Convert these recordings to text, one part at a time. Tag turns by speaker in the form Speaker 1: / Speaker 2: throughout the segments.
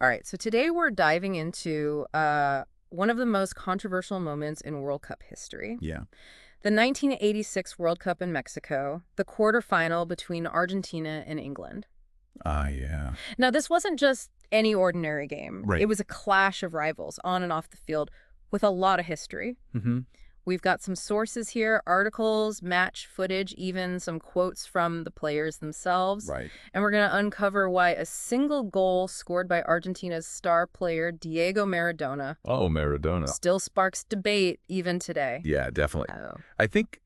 Speaker 1: All right, so today we're diving into one of the most controversial moments in World Cup history.
Speaker 2: Yeah.
Speaker 1: The 1986 World Cup in Mexico, the quarterfinal between Argentina and England.
Speaker 2: Ah, yeah.
Speaker 1: Now, this wasn't just any ordinary game. It
Speaker 2: Right.
Speaker 1: was a clash of rivals on and off the field with a lot of history.
Speaker 2: Mm-hmm.
Speaker 1: We've got some sources here, articles, match footage, even some quotes from the players themselves.
Speaker 2: Right.
Speaker 1: And we're going to uncover why a single goal scored by Argentina's star player, Diego Maradona,
Speaker 2: Oh, Maradona.
Speaker 1: still sparks debate even today.
Speaker 2: Yeah, definitely.
Speaker 1: Oh.
Speaker 2: I think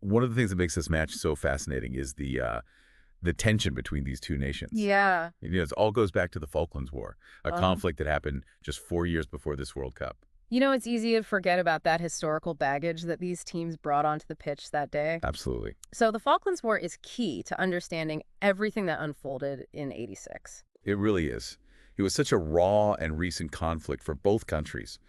Speaker 2: one of the things that makes this match so fascinating is the tension between these two nations.
Speaker 1: Yeah.
Speaker 2: It all goes back to the Falklands War, a conflict that happened just 4 years before this World Cup.
Speaker 1: You know, it's easy to forget about that historical baggage that these teams brought onto the pitch that day.
Speaker 2: Absolutely.
Speaker 1: So the Falklands War is key to understanding everything that unfolded in '86.
Speaker 2: It really is. It was such a raw and recent conflict for both countries.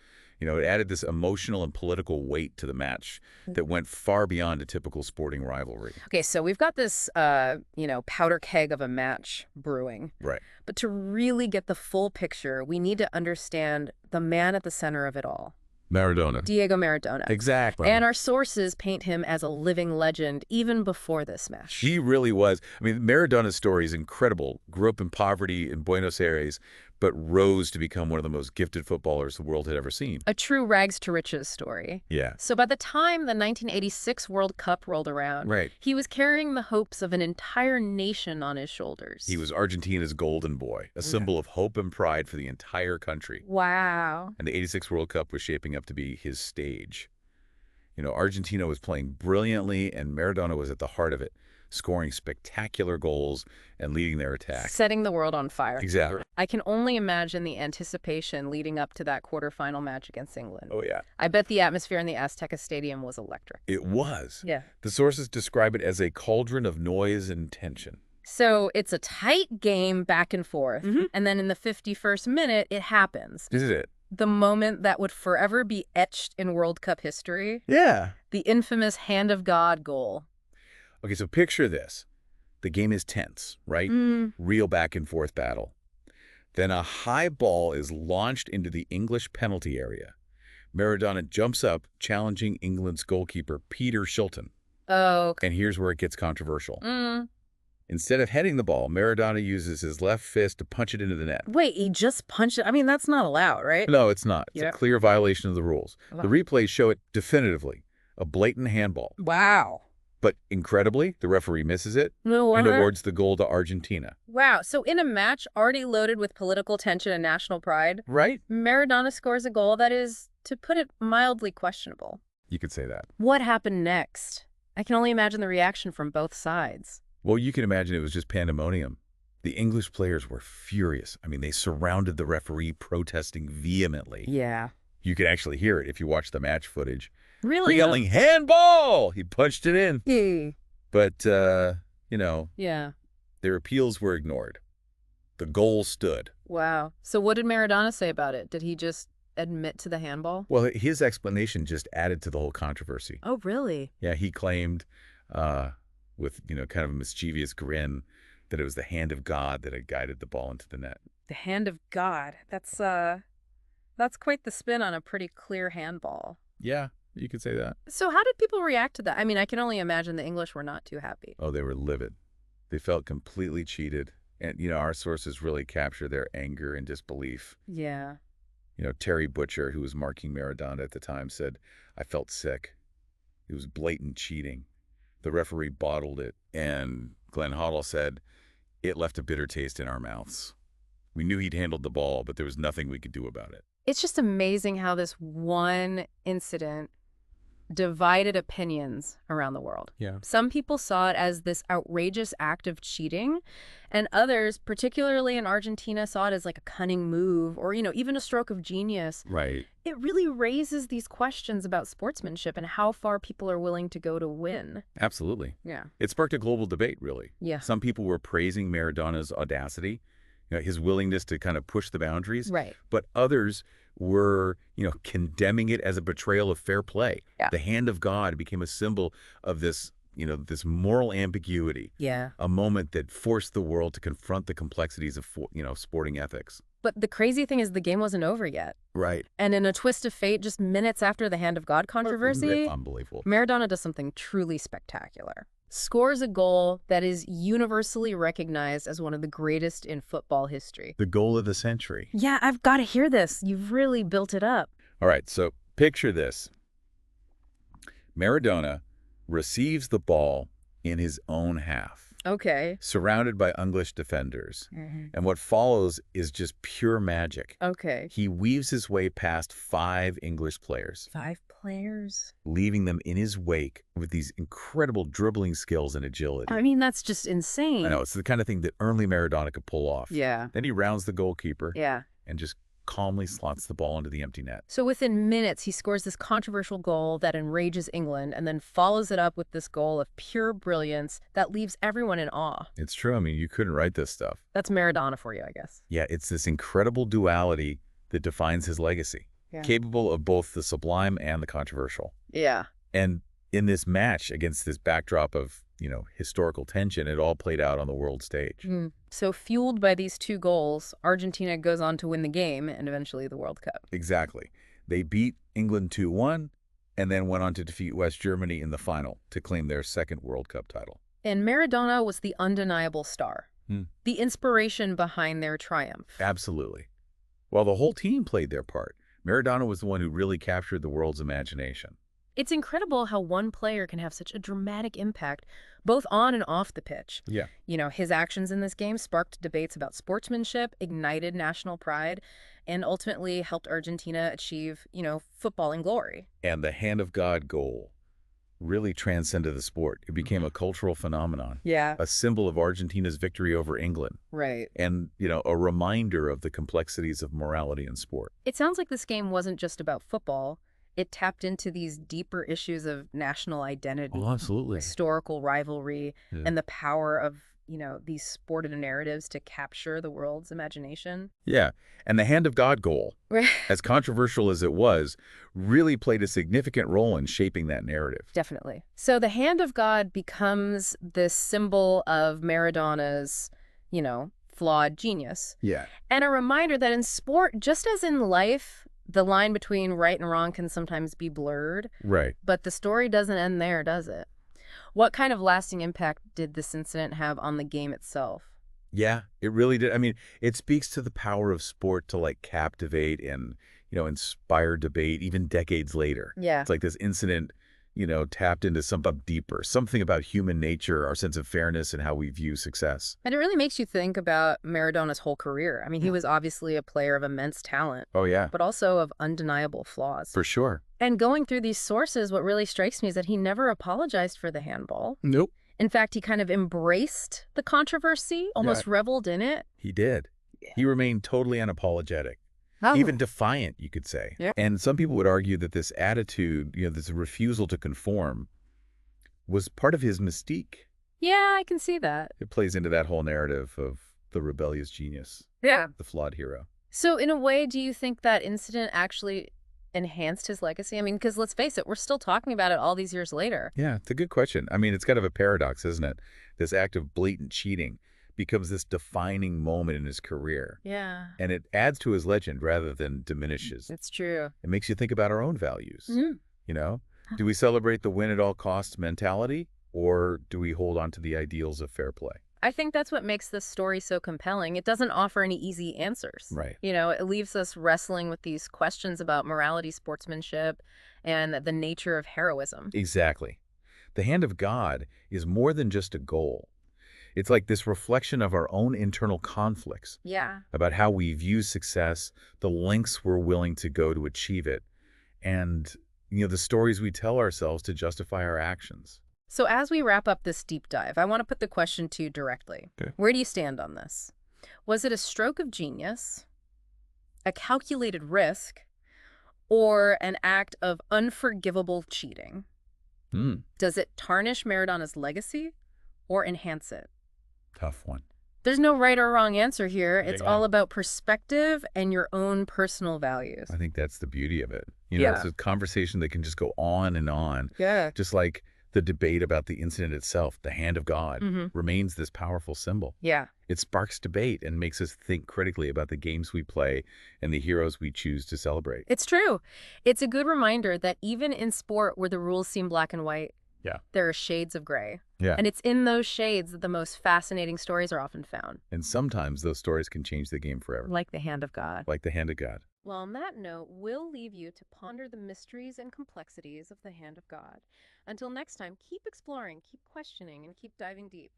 Speaker 2: It added this emotional and political weight to the match that went far beyond a typical sporting rivalry.
Speaker 1: Okay, so we've got this, powder keg of a match brewing.
Speaker 2: Right.
Speaker 1: But to really get the full picture, we need to understand the man at the center of it all,
Speaker 2: Maradona.
Speaker 1: Diego Maradona.
Speaker 2: Exactly.
Speaker 1: And our sources paint him as a living legend even before this match.
Speaker 2: He really was. I mean, Maradona's story is incredible. Grew up in poverty in Buenos Aires, but rose to become one of the most gifted footballers the world had ever seen.
Speaker 1: A true rags to riches story.
Speaker 2: Yeah.
Speaker 1: So by the time the 1986 World Cup rolled around,
Speaker 2: Right.
Speaker 1: he was carrying the hopes of an entire nation on his shoulders.
Speaker 2: He was Argentina's golden boy, a symbol of hope and pride for the entire country.
Speaker 1: Wow.
Speaker 2: And the '86 World Cup was shaping up to be his stage. Argentina was playing brilliantly, and Maradona was at the heart of it, scoring spectacular goals and leading their attack.
Speaker 1: Setting the world on fire.
Speaker 2: Exactly.
Speaker 1: I can only imagine the anticipation leading up to that quarterfinal match against England.
Speaker 2: Oh, yeah.
Speaker 1: I bet the atmosphere in the Azteca Stadium was electric.
Speaker 2: It was.
Speaker 1: Yeah.
Speaker 2: The sources describe it as a cauldron of noise and tension.
Speaker 1: So it's a tight game back and forth. And then in the 51st minute, it happens.
Speaker 2: This is it.
Speaker 1: The moment that would forever be etched in World Cup history.
Speaker 2: Yeah.
Speaker 1: The infamous Hand of God goal.
Speaker 2: Okay, so picture this. The game is tense, right? Real back and forth battle. Then a high ball is launched into the English penalty area. Maradona jumps up, challenging England's goalkeeper, Peter Shilton.
Speaker 1: Oh.
Speaker 2: And here's where it gets controversial. Instead of heading the ball, Maradona uses his left fist to punch it into the net.
Speaker 1: Wait, he just punched it? I mean, that's not allowed, right?
Speaker 2: No, it's not. It's
Speaker 1: Yeah.
Speaker 2: a clear violation of the rules.
Speaker 1: Wow.
Speaker 2: The replays show it definitively, a blatant handball.
Speaker 1: Wow.
Speaker 2: But incredibly, the referee misses it
Speaker 1: No
Speaker 2: and
Speaker 1: wonder.
Speaker 2: awards the goal to Argentina.
Speaker 1: Wow. So in a match already loaded with political tension and national pride,
Speaker 2: Right?
Speaker 1: Maradona scores a goal that is, to put it mildly, questionable.
Speaker 2: You could say that.
Speaker 1: What happened next? I can only imagine the reaction from both sides.
Speaker 2: Well, you can imagine it was just pandemonium. The English players were furious. I mean, they surrounded the referee, protesting vehemently.
Speaker 1: Yeah.
Speaker 2: You could actually hear it if you watch the match footage.
Speaker 1: Really?
Speaker 2: Yelling, handball! He punched it in.
Speaker 1: Yeah.
Speaker 2: But,
Speaker 1: Yeah.
Speaker 2: their appeals were ignored. The goal stood.
Speaker 1: Wow. So what did Maradona say about it? Did he just admit to the handball?
Speaker 2: Well, his explanation just added to the whole controversy.
Speaker 1: Oh, really?
Speaker 2: Yeah, he claimed, with, kind of a mischievous grin, that it was the hand of God that had guided the ball into the net.
Speaker 1: The hand of God. That's quite the spin on a pretty clear handball.
Speaker 2: Yeah, you could say that.
Speaker 1: So how did people react to that? I mean, I can only imagine the English were not too happy.
Speaker 2: Oh, they were livid. They felt completely cheated. And, our sources really capture their anger and disbelief.
Speaker 1: Yeah.
Speaker 2: Terry Butcher, who was marking Maradona at the time, said, "I felt sick. It was blatant cheating. The referee bottled it." And Glenn Hoddle said, "It left a bitter taste in our mouths. We knew he'd handled the ball, but there was nothing we could do about it."
Speaker 1: It's just amazing how this one incident divided opinions around the world.
Speaker 2: Yeah.
Speaker 1: Some people saw it as this outrageous act of cheating, and others, particularly in Argentina, saw it as like a cunning move or, even a stroke of genius.
Speaker 2: Right.
Speaker 1: It really raises these questions about sportsmanship and how far people are willing to go to win.
Speaker 2: Absolutely.
Speaker 1: Yeah.
Speaker 2: It sparked a global debate, really.
Speaker 1: Yeah.
Speaker 2: Some people were praising Maradona's audacity, his willingness to kind of push the boundaries.
Speaker 1: Right.
Speaker 2: But others were, condemning it as a betrayal of fair play.
Speaker 1: Yeah.
Speaker 2: The hand of God became a symbol of this this moral ambiguity,
Speaker 1: Yeah.
Speaker 2: a moment that forced the world to confront the complexities of, sporting ethics.
Speaker 1: But the crazy thing is the game wasn't over yet.
Speaker 2: Right.
Speaker 1: And in a twist of fate, just minutes after the Hand of God controversy,
Speaker 2: Unbelievable.
Speaker 1: Maradona does something truly spectacular. Scores a goal that is universally recognized as one of the greatest in football history.
Speaker 2: The goal of the century.
Speaker 1: Yeah, I've got to hear this. You've really built it up.
Speaker 2: All right, so picture this. Maradona receives the ball in his own half,
Speaker 1: Okay.
Speaker 2: surrounded by English defenders. And what follows is just pure magic.
Speaker 1: Okay.
Speaker 2: He weaves his way past 5 English players,
Speaker 1: 5 players?
Speaker 2: leaving them in his wake with these incredible dribbling skills and agility.
Speaker 1: I mean, that's just insane.
Speaker 2: I know, it's the kind of thing that only Maradona could pull off.
Speaker 1: Yeah.
Speaker 2: Then he rounds the goalkeeper
Speaker 1: Yeah.
Speaker 2: and just calmly slots the ball into the empty net.
Speaker 1: So within minutes, he scores this controversial goal that enrages England and then follows it up with this goal of pure brilliance that leaves everyone in awe.
Speaker 2: It's true. I mean, you couldn't write this stuff.
Speaker 1: That's Maradona for you, I guess.
Speaker 2: Yeah, it's this incredible duality that defines his legacy,
Speaker 1: Yeah.
Speaker 2: capable of both the sublime and the controversial.
Speaker 1: Yeah.
Speaker 2: And in this match, against this backdrop of, historical tension, it all played out on the world stage.
Speaker 1: So fueled by these 2 goals, Argentina goes on to win the game and eventually the World Cup.
Speaker 2: Exactly. They beat England 2-1 and then went on to defeat West Germany in the final to claim their 2nd World Cup title.
Speaker 1: And Maradona was the undeniable star, the inspiration behind their triumph.
Speaker 2: Absolutely. While the whole team played their part, Maradona was the one who really captured the world's imagination.
Speaker 1: It's incredible how one player can have such a dramatic impact, both on and off the pitch.
Speaker 2: Yeah.
Speaker 1: His actions in this game sparked debates about sportsmanship, ignited national pride, and ultimately helped Argentina achieve, footballing glory.
Speaker 2: And the Hand of God goal really transcended the sport. It became a cultural phenomenon.
Speaker 1: Yeah.
Speaker 2: A symbol of Argentina's victory over England.
Speaker 1: Right.
Speaker 2: And, a reminder of the complexities of morality in sport.
Speaker 1: It sounds like this game wasn't just about football. It tapped into these deeper issues of national identity,
Speaker 2: Absolutely.
Speaker 1: historical rivalry, and the power of, these sportive narratives to capture the world's imagination.
Speaker 2: Yeah. And the Hand of God goal, as controversial as it was, really played a significant role in shaping that narrative.
Speaker 1: Definitely. So the Hand of God becomes this symbol of Maradona's, flawed genius.
Speaker 2: Yeah.
Speaker 1: And a reminder that in sport, just as in life, the line between right and wrong can sometimes be blurred.
Speaker 2: Right.
Speaker 1: But the story doesn't end there, does it? What kind of lasting impact did this incident have on the game itself?
Speaker 2: Yeah, it really did. I mean, it speaks to the power of sport to captivate and, inspire debate even decades later.
Speaker 1: Yeah.
Speaker 2: It's like this incident, tapped into something deeper, something about human nature, our sense of fairness and how we view success.
Speaker 1: And it really makes you think about Maradona's whole career. I mean, he was obviously a player of immense talent.
Speaker 2: Oh, yeah.
Speaker 1: But also of undeniable flaws.
Speaker 2: For sure.
Speaker 1: And going through these sources, what really strikes me is that he never apologized for the handball.
Speaker 2: Nope.
Speaker 1: In fact, he kind of embraced the controversy, almost reveled in it.
Speaker 2: He did. Yeah. He remained totally unapologetic. Even defiant, you could say.
Speaker 1: Yeah.
Speaker 2: And some people would argue that this attitude, this refusal to conform, was part of his mystique.
Speaker 1: Yeah, I can see that.
Speaker 2: It plays into that whole narrative of the rebellious genius.
Speaker 1: Yeah.
Speaker 2: The flawed hero.
Speaker 1: So in a way, do you think that incident actually enhanced his legacy? I mean, because let's face it, we're still talking about it all these years later.
Speaker 2: Yeah, it's a good question. I mean, it's kind of a paradox, isn't it? This act of blatant cheating becomes this defining moment in his career.
Speaker 1: Yeah.
Speaker 2: And it adds to his legend rather than diminishes.
Speaker 1: It's true.
Speaker 2: It makes you think about our own values.
Speaker 1: Mm-hmm.
Speaker 2: Do we celebrate the win at all costs mentality, or do we hold on to the ideals of fair play?
Speaker 1: I think that's what makes this story so compelling. It doesn't offer any easy answers.
Speaker 2: Right.
Speaker 1: It leaves us wrestling with these questions about morality, sportsmanship, and the nature of heroism.
Speaker 2: Exactly. The Hand of God is more than just a goal. It's like this reflection of our own internal conflicts.
Speaker 1: Yeah.
Speaker 2: About how we view success, the lengths we're willing to go to achieve it, and, the stories we tell ourselves to justify our actions.
Speaker 1: So as we wrap up this deep dive, I want to put the question to you directly.
Speaker 2: Okay.
Speaker 1: Where do you stand on this? Was it a stroke of genius, a calculated risk, or an act of unforgivable cheating? Does it tarnish Maradona's legacy or enhance it?
Speaker 2: Tough one.
Speaker 1: There's no right or wrong answer here. It's all about perspective and your own personal values.
Speaker 2: I think that's the beauty of it.
Speaker 1: Yeah.
Speaker 2: It's a conversation that can just go on and on.
Speaker 1: Yeah.
Speaker 2: Just like The debate about the incident itself, the hand of God,
Speaker 1: Mm-hmm.
Speaker 2: remains this powerful symbol.
Speaker 1: Yeah.
Speaker 2: It sparks debate and makes us think critically about the games we play and the heroes we choose to celebrate.
Speaker 1: It's true. It's a good reminder that even in sport where the rules seem black and white,
Speaker 2: Yeah.
Speaker 1: there are shades of gray.
Speaker 2: Yeah.
Speaker 1: And it's in those shades that the most fascinating stories are often found.
Speaker 2: And sometimes those stories can change the game forever.
Speaker 1: Like the hand of God.
Speaker 2: Like the hand of God.
Speaker 1: Well, on that note, we'll leave you to ponder the mysteries and complexities of the hand of God. Until next time, keep exploring, keep questioning, and keep diving deep.